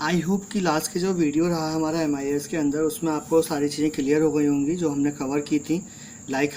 I hope कि last के जो वीडियो रहा हमारा MIS के अंदर उसमें आपको सारी चीज़ें क्लियर हो गई होंगी जो हमने कवर की थी।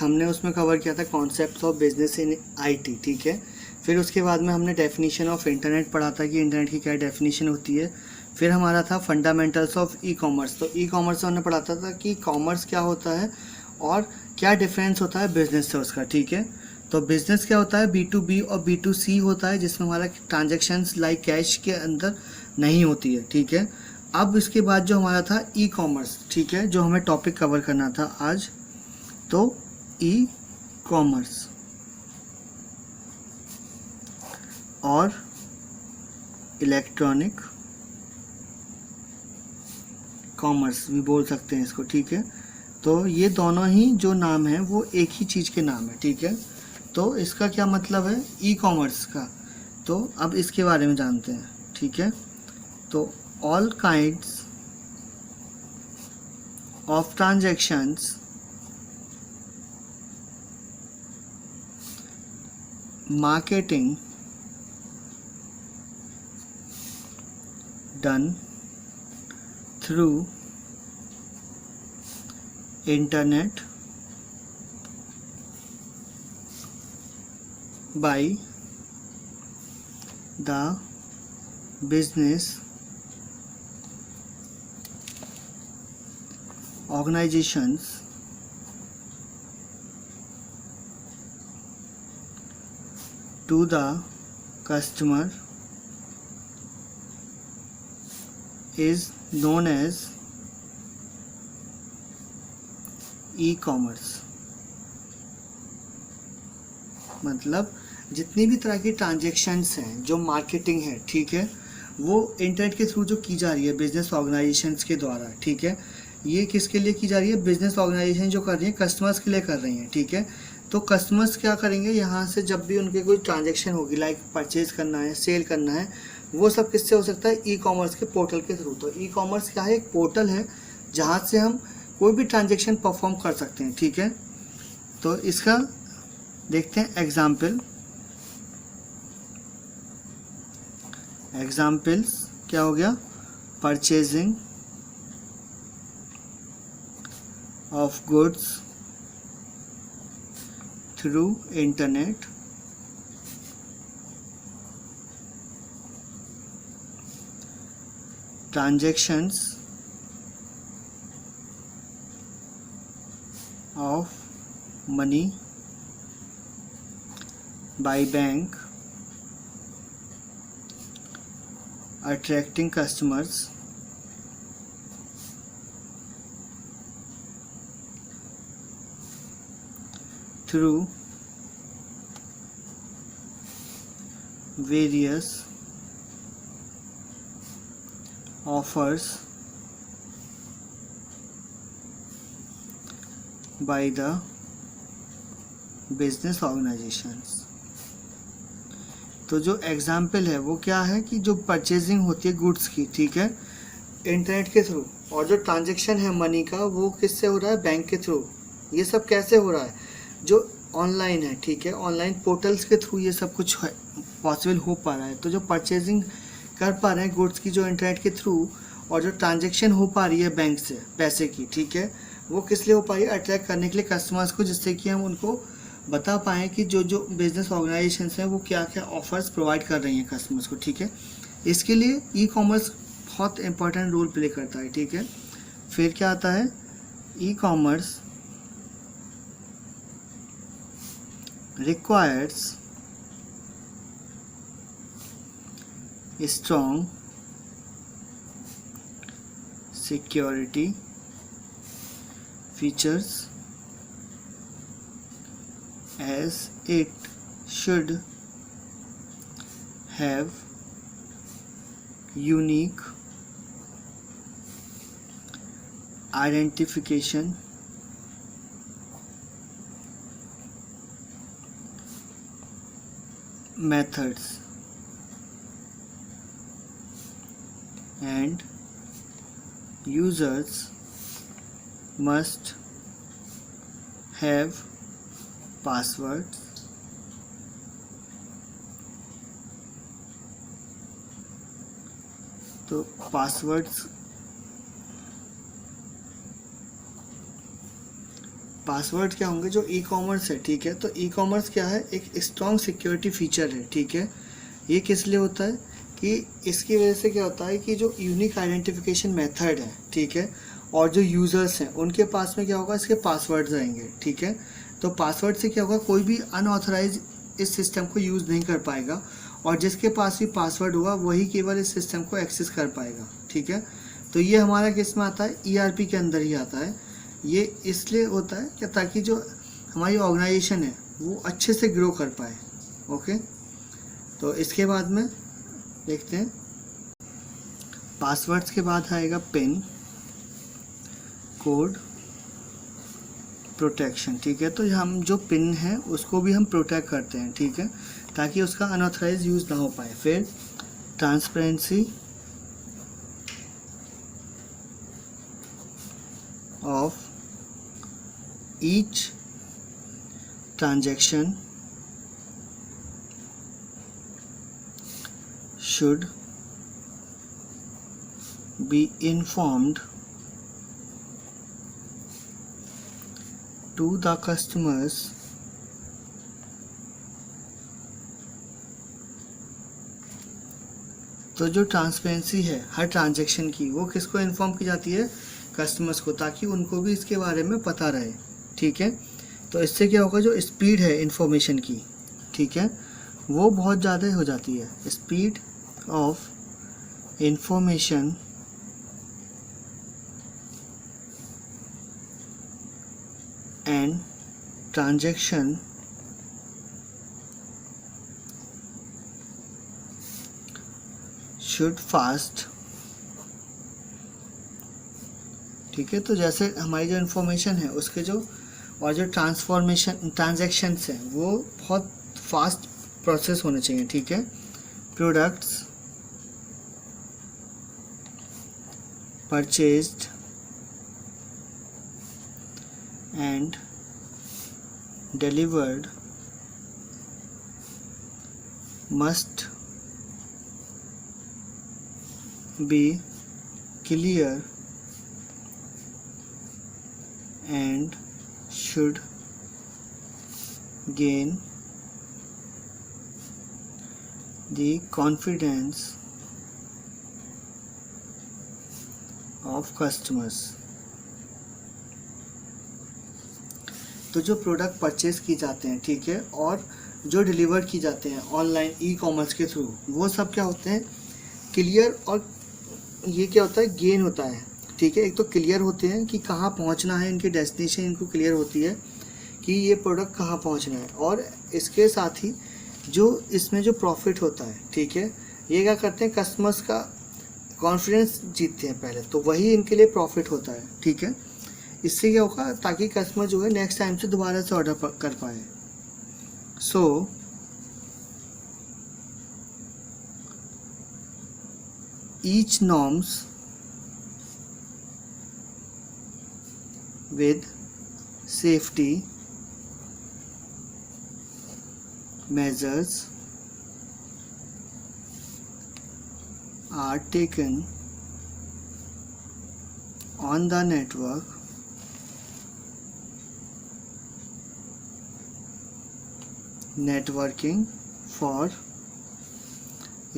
हमने उसमें कवर किया था concepts of business in IT, ठीक है। फिर उसके बाद में हमने डेफिनेशन ऑफ इंटरनेट पढ़ा था कि इंटरनेट की क्या डेफिनेशन होती है। फिर हमारा था फंडामेंटल्स ऑफ ई-कॉमर्स। तो ई-कॉमर्स में हमने पढ़ाता था कि कॉमर्स क्या होता है और क्या डिफरेंस होता है बिजनेस से उसका, ठीक है। तो बिजनेस क्या होता है, B2B और B2C होता है, जिसमें हमारा ट्रांजेक्शन्स लाइक कैश के अंदर नहीं होती है, ठीक है। अब इसके बाद जो हमारा था ई कॉमर्स, ठीक है, जो हमें टॉपिक कवर करना था आज। तो ई कॉमर्स और इलेक्ट्रॉनिक कॉमर्स भी बोल सकते हैं इसको, ठीक है। तो ये दोनों ही जो नाम है वो एक ही चीज़ के नाम है, ठीक है। तो इसका क्या मतलब है ई कॉमर्स का, तो अब इसके बारे में जानते हैं, ठीक है। तो all kinds of transactions marketing done through internet by the business organizations to the customer is known as e-commerce. मतलब जितनी भी तरह की ट्रांजेक्शन्स हैं जो मार्केटिंग है, ठीक है, वो इंटरनेट के थ्रू जो की जा रही है बिजनेस ऑर्गेनाइजेशंस के द्वारा, ठीक है। ये किसके लिए की जा रही है, बिजनेस ऑर्गेनाइजेशन जो कर रही है कस्टमर्स के लिए कर रही हैं, ठीक है। तो कस्टमर्स क्या करेंगे, यहाँ से जब भी उनके कोई ट्रांजेक्शन होगी लाइक परचेज करना है, सेल करना है, वो सब किससे हो सकता है, ई कॉमर्स के पोर्टल के थ्रू। तो ई कॉमर्स क्या है, एक पोर्टल है जहाँ से हम कोई भी ट्रांजेक्शन परफॉर्म कर सकते हैं, ठीक है। तो इसका देखते हैं एग्जाम्पल। एग्जाम्पल्स क्या हो गया, purchasing of goods through internet, transactions of money by bank, attracting customers through various offers by the business organizations। तो जो एग्जाम्पल है वो क्या है कि जो परचेजिंग होती है गुड्स की, ठीक है, इंटरनेट के थ्रू, और जो ट्रांजैक्शन है मनी का वो किससे हो रहा है, बैंक के थ्रू। ये सब कैसे हो रहा है, जो ऑनलाइन है, ठीक है, ऑनलाइन पोर्टल्स के थ्रू ये सब कुछ पॉसिबल हो पा रहा है। तो जो परचेजिंग कर पा रहे हैं गुड्स की जो इंटरनेट के थ्रू, और जो ट्रांजेक्शन हो पा रही है बैंक से पैसे की, ठीक है, वो किस लिए हो पा रही है, अट्रैक्ट करने के लिए कस्टमर्स को, जिससे कि हम उनको बता पाएँ कि जो जो बिजनेस ऑर्गेनाइजेशंस हैं वो क्या क्या ऑफर्स प्रोवाइड कर रही हैं कस्टमर्स को, ठीक है। इसके लिए ई कॉमर्स बहुत इंपॉर्टेंट रोल प्ले करता है, ठीक है। फिर क्या आता है, e commerce requires strong security features as it should have unique identification methods and users must have passwords तो पासवर्ड क्या होंगे? जो ई कॉमर्स है, ठीक है, तो ई कॉमर्स क्या है? एक स्ट्रॉन्ग सिक्योरिटी फीचर है, ठीक है। ये किस लिए होता है कि इसकी वजह से क्या होता है कि जो यूनिक आइडेंटिफिकेशन मेथड है, ठीक है, और जो यूज़र्स हैं उनके पास में क्या होगा? इसके पासवर्ड्स रहेंगे, ठीक है। तो पासवर्ड से क्या होगा? कोई भी अनऑथराइज इस सिस्टम को यूज़ नहीं कर पाएगा, और जिसके पास भी पासवर्ड होगा वही केवल इस सिस्टम को एक्सेस कर पाएगा, ठीक है। तो ये हमारा किस में आता है? ERP के अंदर ही आता है। ये इसलिए होता है क्या? ताकि जो हमारी ऑर्गेनाइजेशन है वो अच्छे से ग्रो कर पाए। ओके, तो इसके बाद में देखते हैं, पासवर्ड्स के बाद आएगा पिन कोड प्रोटेक्शन, ठीक है। तो हम जो पिन है उसको भी हम प्रोटेक्ट करते हैं, ठीक है, ताकि उसका अनऑथराइज यूज़ ना हो पाए। फिर transparency of each transaction should be informed to the customers तो जो ट्रांसपेरेंसी है हर ट्रांजैक्शन की, वो किसको इन्फॉर्म की जाती है? कस्टमर्स को, ताकि उनको भी इसके बारे में पता रहे, ठीक है। तो इससे क्या होगा? जो स्पीड है इंफॉर्मेशन की, ठीक है, वो बहुत ज़्यादा हो जाती है। Speed of information and transaction should fast, ठीक है। तो जैसे हमारी जो इन्फॉर्मेशन है उसके जो और जो ट्रांजैक्शंस हैं वो बहुत फास्ट प्रोसेस होने चाहिए, ठीक है। Products purchased and delivered must be clear and should gain the confidence of customers। तो जो प्रोडक्ट परचेज की जाते हैं, ठीक है, और जो डिलीवर की जाते हैं ऑनलाइन ई कॉमर्स के थ्रू, वो सब क्या होते हैं? क्लियर। और ये क्या होता है? गेन होता है, ठीक है। एक तो क्लियर होते हैं कि कहाँ पहुँचना है, इनकी डेस्टिनेशन इनको क्लियर होती है कि ये प्रोडक्ट कहाँ पहुँचना है, और इसके साथ ही जो इसमें जो प्रॉफिट होता है, ठीक है, ये क्या करते हैं? कस्टमर्स का कॉन्फिडेंस जीतते हैं पहले, तो वही इनके लिए प्रॉफिट होता है, ठीक है। इससे क्या होगा? ताकि कस्टमर जो है नेक्स्ट टाइम से दोबारा से ऑर्डर कर पाए। So each norms with safety measures are taken on the network networking for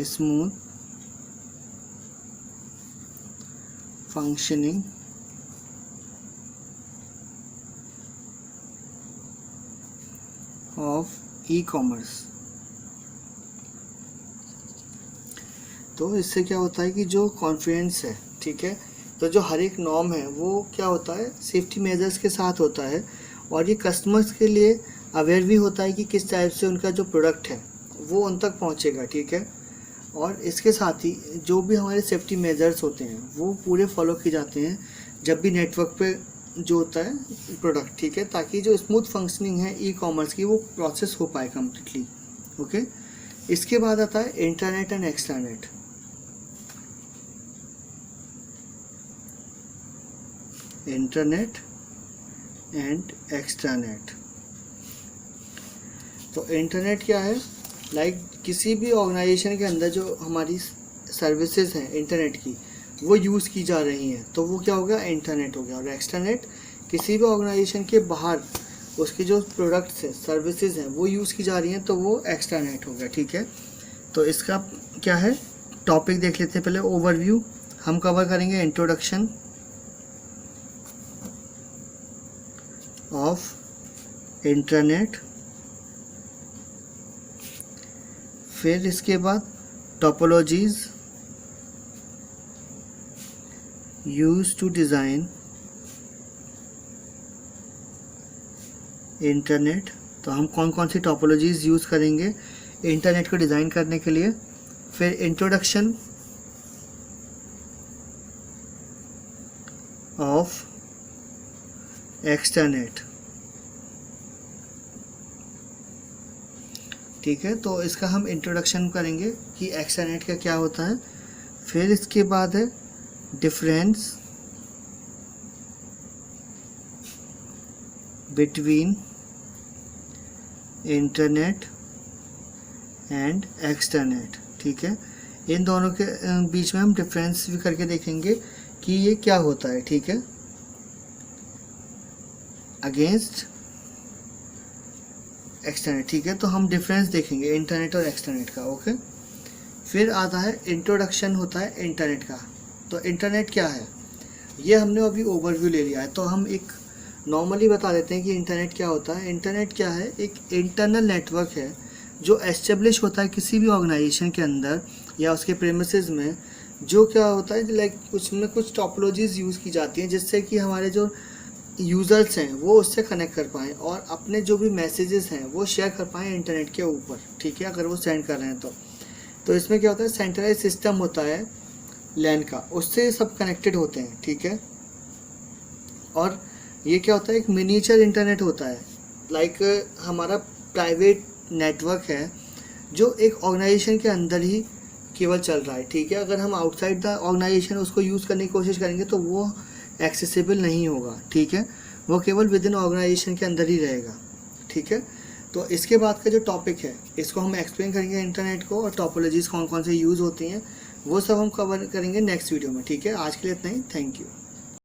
smooth functioning of e commerce. तो इससे क्या होता है कि जो कॉन्फिडेंस है, ठीक है, तो जो हर एक नॉर्म है वो क्या होता है? सेफ्टी मेजर्स के साथ होता है, और ये कस्टमर्स के लिए अवेयर भी होता है कि किस टाइप से उनका जो प्रोडक्ट है वो उन तक पहुंचेगा, ठीक है। और इसके साथ ही जो भी हमारे सेफ्टी मेजर्स होते हैं वो पूरे फॉलो किए जाते हैं जब भी नेटवर्क पे जो होता है प्रोडक्ट, ठीक है, ताकि जो स्मूथ फंक्शनिंग है ई कॉमर्स की वो प्रोसेस हो पाए कम्प्लीटली। ओके, इसके बाद आता है internet and extranet. Internet and extranet. तो इंटरनेट क्या है? लाइक किसी भी ऑर्गेनाइजेशन के अंदर जो हमारी सर्विसेज हैं इंटरनेट की वो यूज़ की जा रही हैं तो वो क्या हो गया, इंटरनेट हो गया। और एक्सट्रानेट किसी भी ऑर्गेनाइजेशन के बाहर उसके जो प्रोडक्ट्स हैं सर्विसेज हैं वो यूज़ की जा रही हैं तो वो एक्सट्रानेट हो गया। ठीक है, तो इसका क्या है टॉपिक देख लेते हैं। पहले ओवरव्यू हम कवर करेंगे, इंट्रोडक्शन ऑफ इंटरनेट, फिर इसके बाद topologies used to design internet. तो हम कौन कौन सी टोपोलॉजीज यूज़ करेंगे इंटरनेट को डिज़ाइन करने के लिए। फिर इंट्रोडक्शन ऑफ एक्सट्रानेट। ठीक है, तो इसका हम इंट्रोडक्शन करेंगे कि एक्सट्रानेट का क्या होता है। फिर इसके बाद है डिफरेंस बिटवीन इंटरनेट एंड एक्सट्रानेट। ठीक है, इन दोनों के बीच में हम डिफरेंस भी करके देखेंगे कि ये क्या होता है। ठीक है, अगेंस्ट एक्सट्रानेट। ठीक है, तो हम डिफरेंस देखेंगे इंटरनेट और एक्सट्रानेट का। ओके, फिर आता है इंट्रोडक्शन होता है इंटरनेट का। तो इंटरनेट क्या है ये हमने अभी ओवरव्यू ले लिया है, तो हम एक नॉर्मली बता देते हैं कि इंटरनेट क्या होता है। इंटरनेट क्या है, एक इंटरनल नेटवर्क है जो एस्टेब्लिश होता है किसी भी ऑर्गेनाइजेशन के अंदर या उसके प्रेमिसेस में। जो क्या होता है लाइक उसमें कुछ टोपोलॉजीज यूज़ की जाती हैं जिससे कि हमारे जो यूज़र्स हैं वो उससे कनेक्ट कर पाएँ और अपने जो भी मैसेजेस हैं वो शेयर कर पाएँ इंटरनेट के ऊपर। ठीक है, अगर वो सेंड कर रहे हैं तो इसमें क्या होता है सेंट्रलाइज सिस्टम होता है लैन का, उससे सब कनेक्टेड होते हैं। ठीक है, और ये क्या होता है एक मिनीचर इंटरनेट होता है, लाइक हमारा प्राइवेट नेटवर्क है जो एक ऑर्गेनाइजेशन के अंदर ही केवल चल रहा है। ठीक है, अगर हम आउटसाइड द ऑर्गेनाइजेशन उसको यूज़ करने की कोशिश करेंगे तो वो एक्सेसिबल नहीं होगा। ठीक है, वो केवल विद इन ऑर्गेनाइजेशन के अंदर ही रहेगा। ठीक है, तो इसके बाद का जो टॉपिक है इसको हम एक्सप्लेन करेंगे इंटरनेट को, और टोपोलॉजीज़ कौन कौन से यूज़ होती हैं वो सब हम कवर करेंगे नेक्स्ट वीडियो में। ठीक है, आज के लिए इतना ही, थैंक यू।